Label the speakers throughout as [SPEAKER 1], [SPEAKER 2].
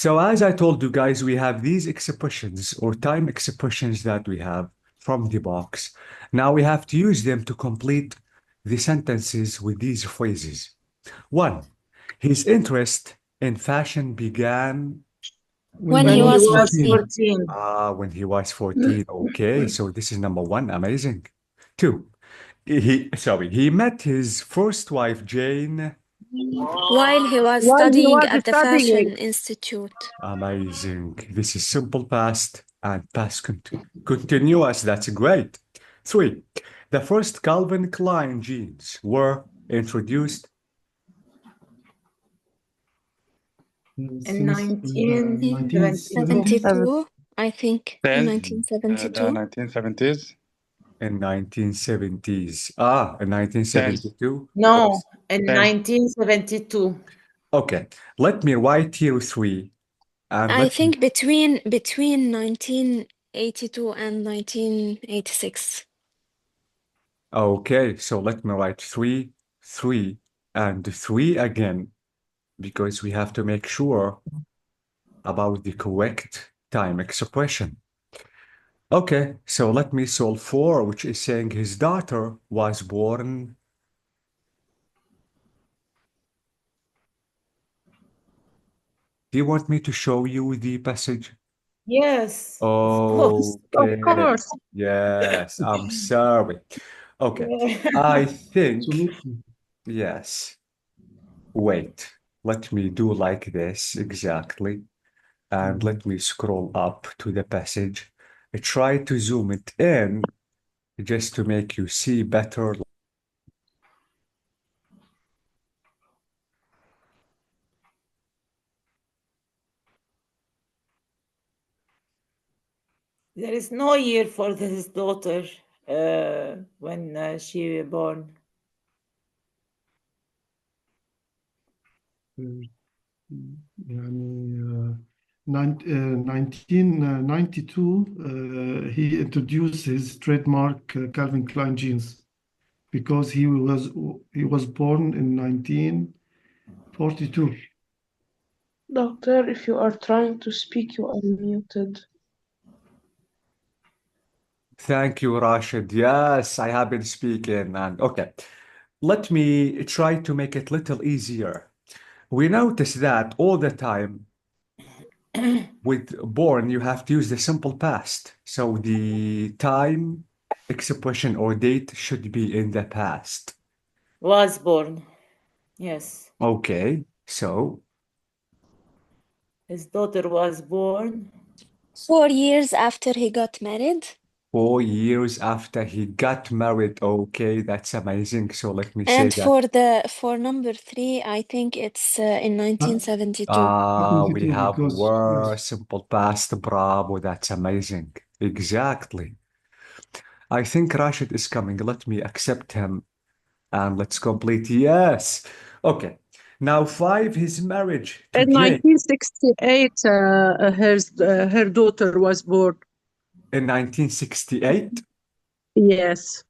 [SPEAKER 1] So as I told you guys, we have these expressions or time expressions that we have from the box. Now we have to use them to complete the sentences with these phrases. One, his interest in fashion began
[SPEAKER 2] When
[SPEAKER 3] When
[SPEAKER 2] he
[SPEAKER 3] he
[SPEAKER 2] was
[SPEAKER 3] was
[SPEAKER 2] 14.
[SPEAKER 3] 14.
[SPEAKER 1] when he was 14. Okay, so this is number one. Amazing. Two, he met his first wife, Jane.
[SPEAKER 2] While he was
[SPEAKER 3] While he
[SPEAKER 2] studying
[SPEAKER 3] was
[SPEAKER 2] at the
[SPEAKER 3] studying.
[SPEAKER 2] Fashion Institute.
[SPEAKER 1] Amazing. This is simple past and past continuous. That's great. Three, the first Calvin Klein jeans were introduced
[SPEAKER 3] In 1972.
[SPEAKER 2] 72, I think, in
[SPEAKER 4] Then
[SPEAKER 2] 1972.
[SPEAKER 4] 1970s.
[SPEAKER 1] in 1970s. In 1972.
[SPEAKER 3] No, in
[SPEAKER 4] Then
[SPEAKER 3] 1972.
[SPEAKER 1] Okay, let me write here three. And
[SPEAKER 2] I
[SPEAKER 1] let me,
[SPEAKER 2] think between 1982 and 1986.
[SPEAKER 1] okay, so let me write three, three, and three again, because we have to make sure about the correct time expression. Okay, so let me solve for, which is saying his daughter was born. Do you want me to show you the passage?
[SPEAKER 3] Yes, of course.
[SPEAKER 1] Okay.
[SPEAKER 3] Of course.
[SPEAKER 1] Yes, I'm sorry. Okay,
[SPEAKER 3] Yeah.
[SPEAKER 1] I think, yes. Wait, let me do like this exactly. And let me scroll up to the passage. I try to zoom it in just to make you see better.
[SPEAKER 3] There is no year for his daughter when she born.
[SPEAKER 5] يعني 1992 he introduced his trademark Calvin Klein jeans because he was born in 1942.
[SPEAKER 6] Doctor, if you are trying to speak, you are muted.
[SPEAKER 1] Thank you, Rashid. Yes, I have been speaking. And okay, let me try to make it a little easier. We notice that all the time with born, you have to use the simple past. So the time expression or date should be in the past.
[SPEAKER 3] Was born. Yes.
[SPEAKER 1] Okay, so
[SPEAKER 3] His daughter was born.
[SPEAKER 2] 4 years after he got married.
[SPEAKER 1] 4 years after he got married. Okay, that's amazing. So let me say
[SPEAKER 2] And
[SPEAKER 1] that.
[SPEAKER 2] for number 3, I think it's in 1972.
[SPEAKER 1] We have
[SPEAKER 5] because
[SPEAKER 1] word simple past. Bravo, that's amazing. Exactly. I think Rashid is coming. Let me accept him and let's complete. Yes. Okay. Now, 5, his marriage to
[SPEAKER 6] In
[SPEAKER 1] Jane
[SPEAKER 6] 1968, her daughter was born.
[SPEAKER 1] in 1968.
[SPEAKER 6] Yes.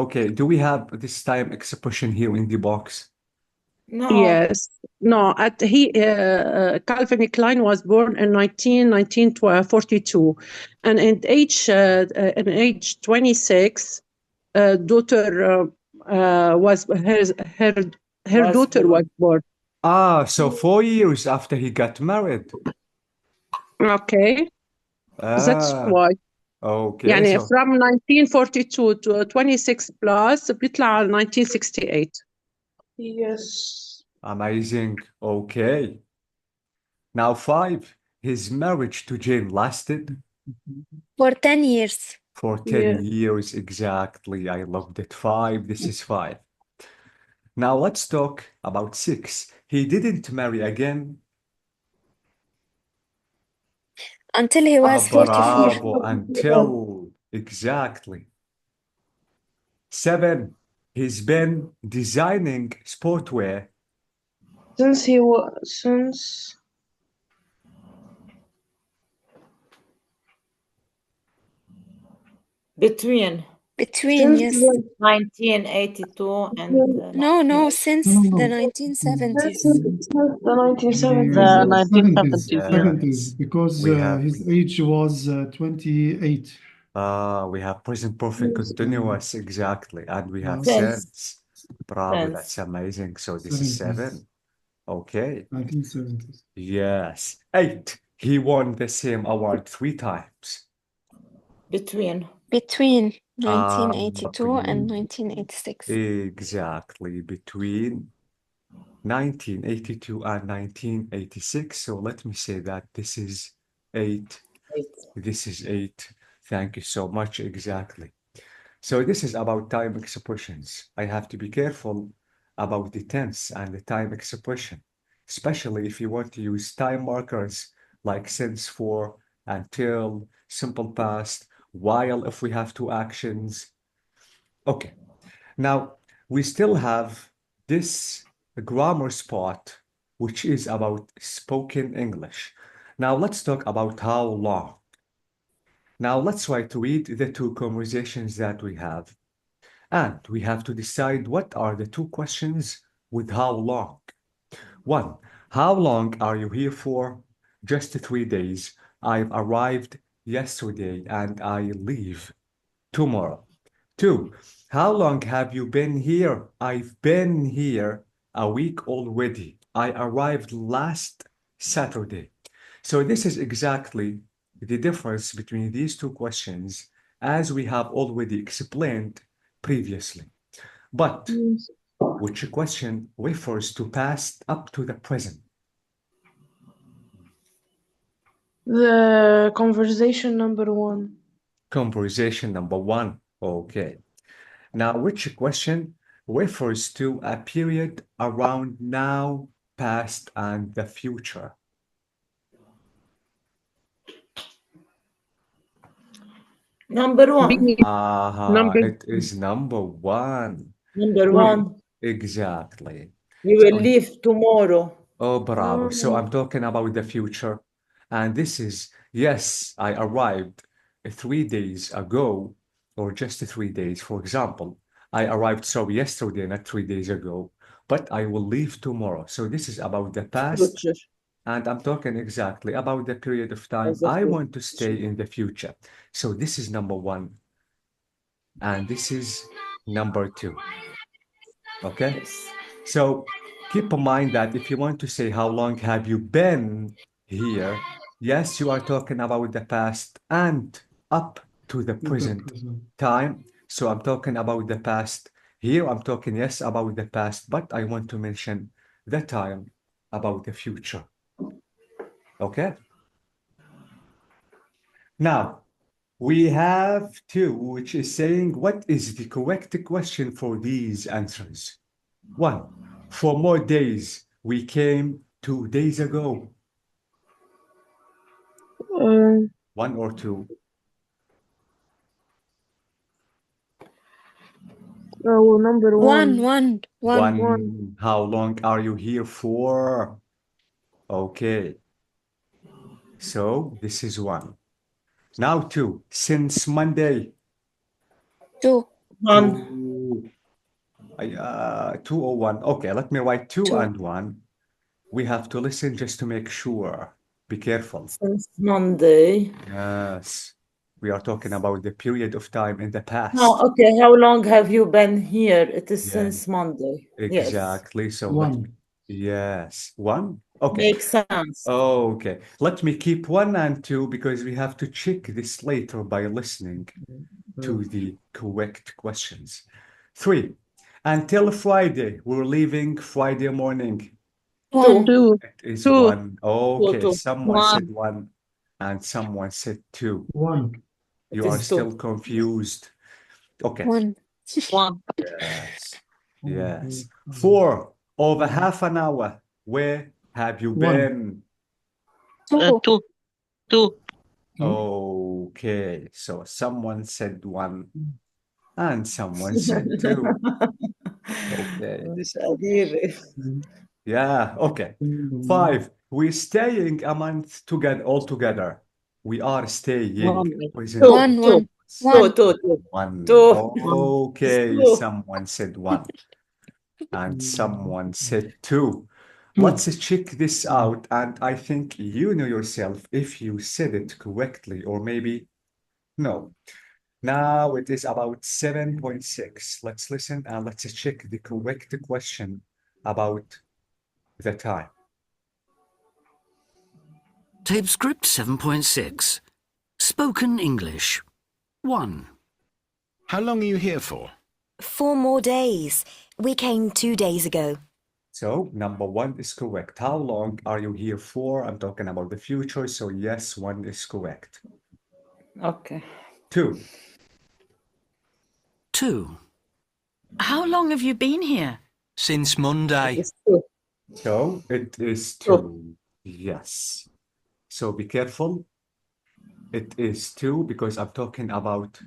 [SPEAKER 1] Okay, do we have this time expression here in the box?
[SPEAKER 3] No.
[SPEAKER 6] Yes. No, Calvin Klein was born in 1942. And in age 26, daughter was her
[SPEAKER 3] Was
[SPEAKER 6] daughter was
[SPEAKER 3] born.
[SPEAKER 6] born.
[SPEAKER 1] So 4 years after he got married.
[SPEAKER 6] Okay. That's why.
[SPEAKER 1] Okay,
[SPEAKER 6] يعني
[SPEAKER 1] so
[SPEAKER 6] from 1942 to 26 plus بيطلع على 1968. Yes.
[SPEAKER 1] amazing. Okay. Now 5, his marriage to Jane lasted
[SPEAKER 2] For 10 years.
[SPEAKER 1] for 10 years exactly. I loved it. 5, this is 5. Now let's talk about 6. He didn't marry again.
[SPEAKER 2] Until he was 44.
[SPEAKER 1] Bravo, until exactly. 7, he's been designing sportwear
[SPEAKER 6] Since
[SPEAKER 3] Between
[SPEAKER 2] Between,
[SPEAKER 6] Since
[SPEAKER 2] yes.
[SPEAKER 6] the,
[SPEAKER 3] 1982 and
[SPEAKER 2] No, since
[SPEAKER 5] No,
[SPEAKER 2] the
[SPEAKER 5] no.
[SPEAKER 2] 1970s.
[SPEAKER 6] since the 1970s.
[SPEAKER 4] The
[SPEAKER 6] yes.
[SPEAKER 5] 70s,
[SPEAKER 4] 1970s.
[SPEAKER 5] 70s,
[SPEAKER 1] Yes.
[SPEAKER 5] because
[SPEAKER 1] We have
[SPEAKER 5] his age was 28.
[SPEAKER 1] we have present perfect
[SPEAKER 6] Yes.
[SPEAKER 1] continuous exactly, and we have
[SPEAKER 3] since
[SPEAKER 1] since. Bravo, that's amazing. So this is
[SPEAKER 5] 70s,
[SPEAKER 1] seven. Okay.
[SPEAKER 5] 1970s.
[SPEAKER 1] Yes. Eight. He won the same award 3 times.
[SPEAKER 3] between
[SPEAKER 2] Between
[SPEAKER 1] Ah,
[SPEAKER 2] 1982 and 1986.
[SPEAKER 1] exactly, between 1982 and 1986. So let me say that this is 8.
[SPEAKER 3] 8.
[SPEAKER 1] This is 8. Thank you so much. Exactly. So this is about time expressions. I have to be careful about the tense and the time expression, especially if you want to use time markers like since, for, until, simple past, while if we have two actions. Okay, now we still have this grammar spot, which is about spoken English. Now let's talk about how long. Now let's try to read the two conversations that we have. And we have to decide what are the two questions with how long. 1. How long are you here for? Just 3 days. I've arrived yesterday and I leave tomorrow. 2. How long have you been here? I've been here a week already. I arrived last Saturday. So this is exactly the difference between these two questions as we have already explained previously. But
[SPEAKER 6] Yes.
[SPEAKER 1] which question refers to past up to the present?
[SPEAKER 6] The conversation number 1.
[SPEAKER 1] Conversation number 1. Okay. Now, which question refers to a period around now, past, and the future?
[SPEAKER 3] Number 1.
[SPEAKER 4] B.
[SPEAKER 1] Aha,
[SPEAKER 4] Number
[SPEAKER 1] it is number 1.
[SPEAKER 3] Number
[SPEAKER 4] one.
[SPEAKER 3] 1.
[SPEAKER 1] Exactly.
[SPEAKER 3] You will
[SPEAKER 1] So,
[SPEAKER 3] leave tomorrow.
[SPEAKER 1] oh, bravo. So I'm talking about the future. And this is, yes, I arrived 3 days ago, or just 3 days. For example, I arrived, sorry, yesterday, not 3 days ago, but I will leave tomorrow. So this is about the past.
[SPEAKER 3] Future.
[SPEAKER 1] And I'm talking exactly about the period of time
[SPEAKER 3] As a
[SPEAKER 1] I want to
[SPEAKER 3] future.
[SPEAKER 1] stay in the future. So this is number 1. And this is number 2. Okay?
[SPEAKER 3] Yes.
[SPEAKER 1] So keep in mind that if you want to say how long have you been here, yes, you are talking about the past and up to the
[SPEAKER 5] To the
[SPEAKER 1] present
[SPEAKER 5] present.
[SPEAKER 1] time. So I'm talking about the past. Here I'm talking, yes, about the past, but I want to mention the time about the future. Okay? Now, we have 2, which is saying, what is the correct question for these answers? 1. For more days, we came 2 days ago. 1 or 2?
[SPEAKER 6] Number 1.
[SPEAKER 2] 1.
[SPEAKER 1] 1. How long are you here for? Okay, so this is 1. Now 2. Since Monday.
[SPEAKER 2] 2.
[SPEAKER 3] 1.
[SPEAKER 1] 2. 2 or 1. Okay, let me write 2
[SPEAKER 2] 2.
[SPEAKER 1] and 1. We have to listen just to make sure. Be careful.
[SPEAKER 3] Since Monday.
[SPEAKER 1] Yes, we are talking about the period of time in the past.
[SPEAKER 3] Oh, okay. How long have you been here? It is
[SPEAKER 1] Yeah,
[SPEAKER 3] since Monday. Yes.
[SPEAKER 1] exactly. So let me,
[SPEAKER 5] 1.
[SPEAKER 1] yes, 1. Okay.
[SPEAKER 3] Makes sense.
[SPEAKER 1] Okay. Let me keep 1 and 2 because we have to check this later by listening to the correct questions. 3. Until Friday, we're leaving Friday morning.
[SPEAKER 2] 1.
[SPEAKER 4] 2.
[SPEAKER 1] It is
[SPEAKER 4] 2.
[SPEAKER 1] 1. Okay,
[SPEAKER 3] Two.
[SPEAKER 1] someone
[SPEAKER 4] 1.
[SPEAKER 1] said 1 and someone said 2.
[SPEAKER 5] 1.
[SPEAKER 1] You
[SPEAKER 3] It
[SPEAKER 1] are
[SPEAKER 3] is
[SPEAKER 1] still
[SPEAKER 3] 2.
[SPEAKER 1] confused. Okay.
[SPEAKER 2] 1.
[SPEAKER 4] 1.
[SPEAKER 1] Yes. Yes. 4. Over half an hour. Where have you
[SPEAKER 5] 1.
[SPEAKER 1] been?
[SPEAKER 2] 2.
[SPEAKER 4] 2. 2.
[SPEAKER 1] Okay. So someone said 1 and someone said 2. Okay.
[SPEAKER 3] مش قادر.
[SPEAKER 1] Yeah. Okay. 5. We're staying a month together all together. We are staying.
[SPEAKER 4] 1.
[SPEAKER 1] Present
[SPEAKER 3] 2.
[SPEAKER 1] perfect.
[SPEAKER 2] 1. One.
[SPEAKER 3] Two.
[SPEAKER 1] One.
[SPEAKER 3] Two.
[SPEAKER 1] Okay,
[SPEAKER 3] Two.
[SPEAKER 1] someone said one. And someone said two. Let's check this out, and I think you know yourself if you said it correctly, or maybe no. Now it is about 7.6. Let's listen and let's check the correct question about the time.
[SPEAKER 7] Tape script 7.6. Spoken English. 1.
[SPEAKER 8] How long are you here for?
[SPEAKER 9] 4 more days. We came 2 days ago.
[SPEAKER 1] So number one is correct. How long are you here for? I'm talking about the future, so yes, one is correct.
[SPEAKER 3] Okay.
[SPEAKER 1] 2.
[SPEAKER 7] 2.
[SPEAKER 10] How long have you been here?
[SPEAKER 8] Since Monday.
[SPEAKER 3] It's two.
[SPEAKER 1] So it is
[SPEAKER 3] Two.
[SPEAKER 1] 2. Yes. So be careful. It is 2 because I'm talking about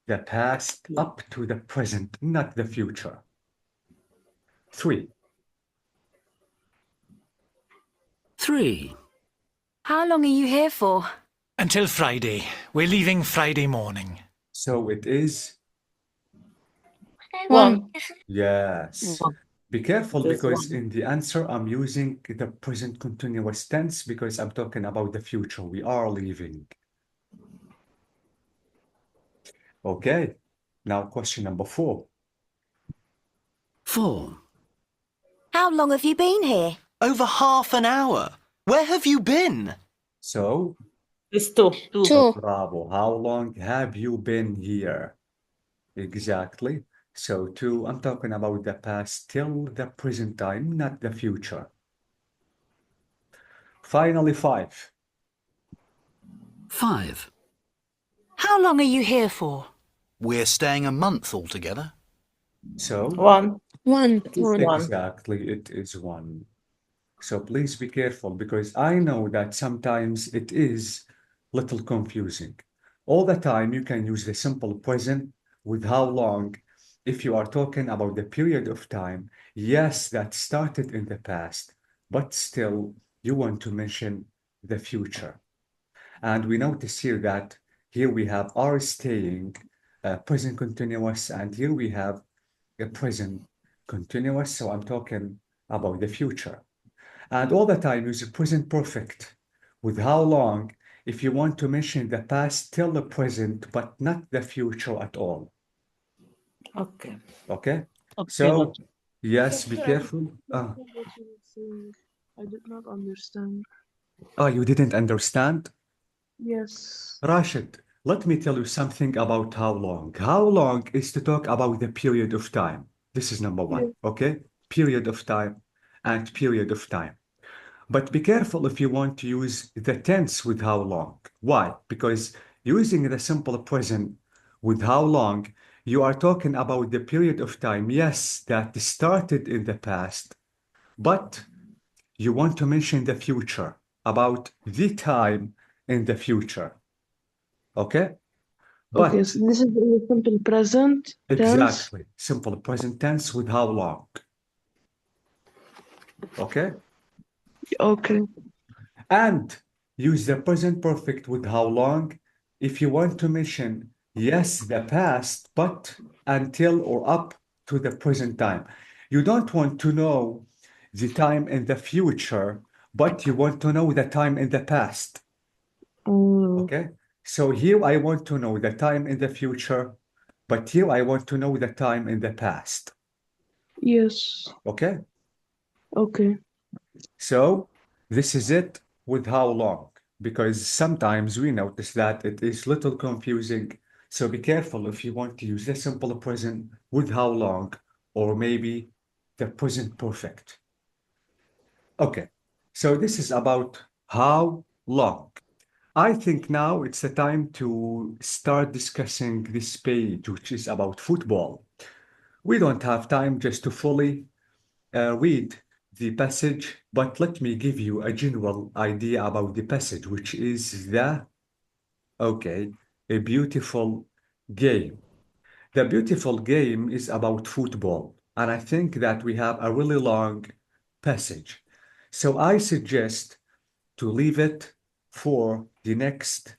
[SPEAKER 1] the past up to the present, not the future. 3.
[SPEAKER 7] 3.
[SPEAKER 9] How long are you here for?
[SPEAKER 11] Until Friday. We're leaving Friday morning.
[SPEAKER 1] So it is
[SPEAKER 2] One.
[SPEAKER 1] yes.
[SPEAKER 4] One.
[SPEAKER 1] Be careful
[SPEAKER 3] Just
[SPEAKER 1] because
[SPEAKER 3] one.
[SPEAKER 1] in the answer I'm using the present continuous tense because I'm talking about the future. We are leaving. Okay. Now question number 4.
[SPEAKER 7] 4.
[SPEAKER 9] How long have you been here?
[SPEAKER 8] Over half an hour. Where have you been?
[SPEAKER 1] So,
[SPEAKER 3] It's two.
[SPEAKER 2] Two.
[SPEAKER 1] bravo. How long have you been here? Exactly. So 2, I'm talking about the past till the present time, not the future. Finally, 5.
[SPEAKER 7] 5.
[SPEAKER 10] How long are you here for?
[SPEAKER 8] We're staying a month altogether.
[SPEAKER 1] So,
[SPEAKER 3] One.
[SPEAKER 2] One.
[SPEAKER 3] It is
[SPEAKER 2] One.
[SPEAKER 3] one.
[SPEAKER 1] exactly, it is 1. So please be careful because I know that sometimes it is little confusing. All the time you can use the simple present with how long if you are talking about the period of time, yes, that started in the past, but still you want to mention the future. And we notice here that here we have are staying, present continuous, and here we have a present continuous. So I'm talking about the future. And all the time use the present perfect with how long if you want to mention the past till the present, but not the future at all.
[SPEAKER 3] Okay.
[SPEAKER 1] Okay?
[SPEAKER 4] Okay,
[SPEAKER 1] So,
[SPEAKER 4] doctor.
[SPEAKER 1] yes, be
[SPEAKER 6] Doctor,
[SPEAKER 1] careful.
[SPEAKER 6] what you were saying, I did not understand.
[SPEAKER 1] You didn't understand?
[SPEAKER 6] Yes.
[SPEAKER 1] Rashid, let me tell you something about how long. How long is to talk about the period of time. This is number one, okay? Period of time and period of time. But be careful if you want to use the tense with how long. Why? Because using the simple present with how long, you are talking about the period of time, yes, that started in the past, but you want to mention the future, about the time in the future. Okay?
[SPEAKER 6] Okay,
[SPEAKER 1] But
[SPEAKER 6] so this is the simple present tense.
[SPEAKER 1] exactly, simple present tense with how long. Okay?
[SPEAKER 6] Okay.
[SPEAKER 1] And use the present perfect with how long if you want to mention, yes, the past, but until or up to the present time. You don't want to know the time in the future, but you want to know the time in the past. Okay? So here I want to know the time in the future, but here I want to know the time in the past.
[SPEAKER 6] Yes.
[SPEAKER 1] Okay?
[SPEAKER 6] Okay.
[SPEAKER 1] So this is it with how long, because sometimes we notice that it is little confusing. So be careful if you want to use the simple present with how long, or maybe the present perfect. Okay, so this is about how long. I think now it's the time to start discussing this page, which is about football. We don't have time just to fully read the passage, but let me give you a general idea about the passage, which is a beautiful game. The beautiful game is about football, and I think that we have a really long passage. So I suggest to leave it for the next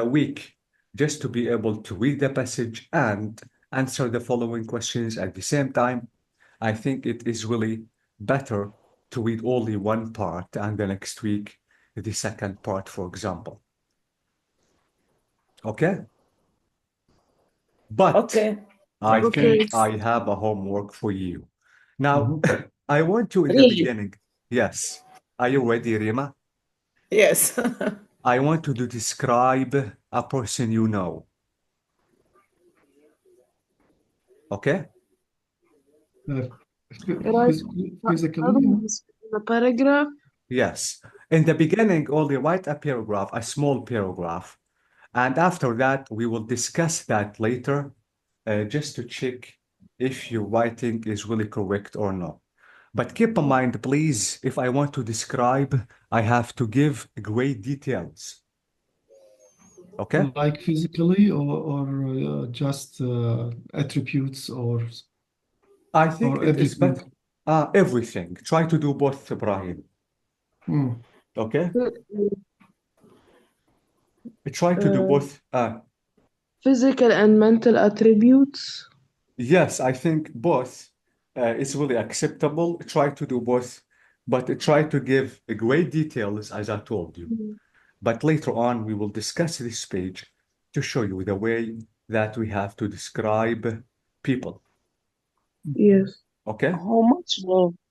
[SPEAKER 1] week just to be able to read the passage and answer the following questions at the same time. I think it is really better to read only one part and the next week the second part, for example. Okay? But
[SPEAKER 3] Okay.
[SPEAKER 1] I
[SPEAKER 6] Okay.
[SPEAKER 1] think I have a homework for you. Now, I want you in the
[SPEAKER 3] Really?
[SPEAKER 1] beginning. Yes. Are you ready, Rima?
[SPEAKER 3] Yes.
[SPEAKER 1] I want you to describe a person you know. Okay?
[SPEAKER 6] Right.
[SPEAKER 5] Physically,
[SPEAKER 6] The paragraph.
[SPEAKER 1] Yes. In the beginning, only write a paragraph, a small paragraph. And after that, we will discuss that later, just to check if your writing is really correct or not. But keep in mind, please, if I want to describe, I have to give great details. Okay?
[SPEAKER 5] like physically or just attributes
[SPEAKER 1] I think
[SPEAKER 5] or
[SPEAKER 1] it is
[SPEAKER 5] everything.
[SPEAKER 1] better. Everything. Try to do both, Ibrahim. Okay? Try to do both.
[SPEAKER 6] Physical and mental attributes.
[SPEAKER 1] Yes, I think both is really acceptable. Try to do both, but try to give great details, as I told you. But later on, we will discuss this page to show you the way that we have to describe people.
[SPEAKER 6] Yes.
[SPEAKER 1] Okay?
[SPEAKER 4] How much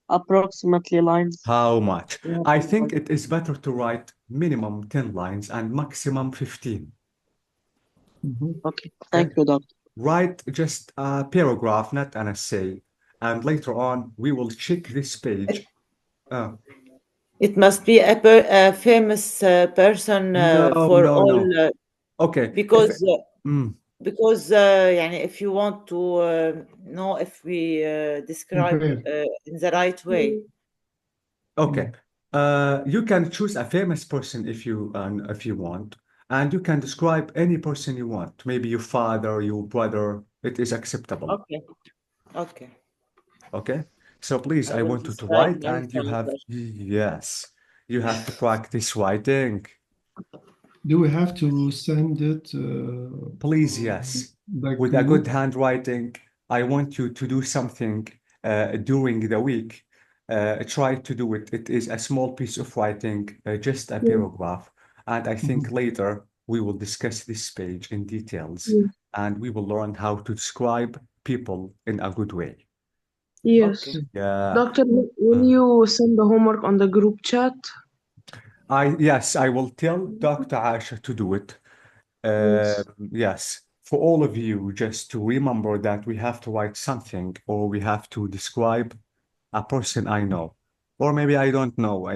[SPEAKER 4] approximately lines?
[SPEAKER 1] How much?
[SPEAKER 4] you have
[SPEAKER 1] I
[SPEAKER 4] to
[SPEAKER 1] think
[SPEAKER 4] write?
[SPEAKER 1] it is better to write minimum 10 lines and maximum 15.
[SPEAKER 4] Okay, thank you, doctor.
[SPEAKER 1] Write just a paragraph, not an essay. And later on, we will check this page.
[SPEAKER 3] It must be a famous person
[SPEAKER 1] No,
[SPEAKER 3] for
[SPEAKER 1] no,
[SPEAKER 3] all
[SPEAKER 1] no. Okay.
[SPEAKER 3] because
[SPEAKER 1] Mm,
[SPEAKER 3] يعني if you want to know if we describe
[SPEAKER 5] Compare.
[SPEAKER 3] in the right way.
[SPEAKER 1] okay. You can choose a famous person if you want, and you can describe any person you want. Maybe your father, your brother. It is acceptable.
[SPEAKER 3] Okay. Okay.
[SPEAKER 1] Okay. So please,
[SPEAKER 3] I
[SPEAKER 1] I
[SPEAKER 3] will
[SPEAKER 1] want you to
[SPEAKER 3] describe
[SPEAKER 1] write, and you
[SPEAKER 3] mental
[SPEAKER 1] have,
[SPEAKER 3] person.
[SPEAKER 1] yes, you have to practice writing.
[SPEAKER 5] Do we have to send it
[SPEAKER 1] Please, yes.
[SPEAKER 5] the
[SPEAKER 1] With a good
[SPEAKER 5] group?
[SPEAKER 1] handwriting, I want you to do something during the week. Try to do it. It is a small piece of writing, just a paragraph. And I think later we will discuss this page in details and we will learn how to describe people in a good way.
[SPEAKER 6] Yes.
[SPEAKER 3] Okay.
[SPEAKER 1] Yeah.
[SPEAKER 6] Doctor, will you send the homework on the group chat?
[SPEAKER 1] Yes, I will tell Dr. Asha to do it.
[SPEAKER 6] Yes.
[SPEAKER 1] Yes, for all of you, just to remember that we have to write something or we have to describe a person I know. Or maybe I don't know.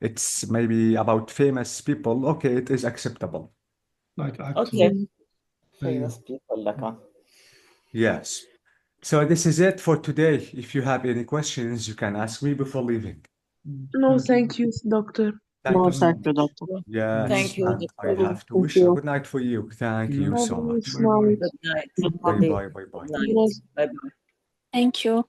[SPEAKER 1] It's maybe about famous people. Okay, it is acceptable.
[SPEAKER 5] Like
[SPEAKER 3] Okay.
[SPEAKER 5] actor.
[SPEAKER 3] Famous people like
[SPEAKER 1] Yes. So this is it for today. If you have any questions, you can ask me before leaving.
[SPEAKER 6] No, thank you, doctor.
[SPEAKER 1] Thank
[SPEAKER 4] No,
[SPEAKER 1] you so
[SPEAKER 4] thank you,
[SPEAKER 1] much.
[SPEAKER 4] doctor.
[SPEAKER 1] Yes,
[SPEAKER 3] Thank you,
[SPEAKER 1] and I
[SPEAKER 3] Doctor.
[SPEAKER 1] have to
[SPEAKER 4] Thank
[SPEAKER 1] wish a
[SPEAKER 4] you.
[SPEAKER 1] good night for you. Thank you
[SPEAKER 5] You.
[SPEAKER 1] so
[SPEAKER 6] Have a
[SPEAKER 1] much.
[SPEAKER 6] nice night.
[SPEAKER 3] Good night.
[SPEAKER 4] Good
[SPEAKER 1] Bye
[SPEAKER 3] Good day.
[SPEAKER 1] bye, bye
[SPEAKER 3] Good
[SPEAKER 1] bye.
[SPEAKER 3] night. Bye bye.
[SPEAKER 2] Thank you.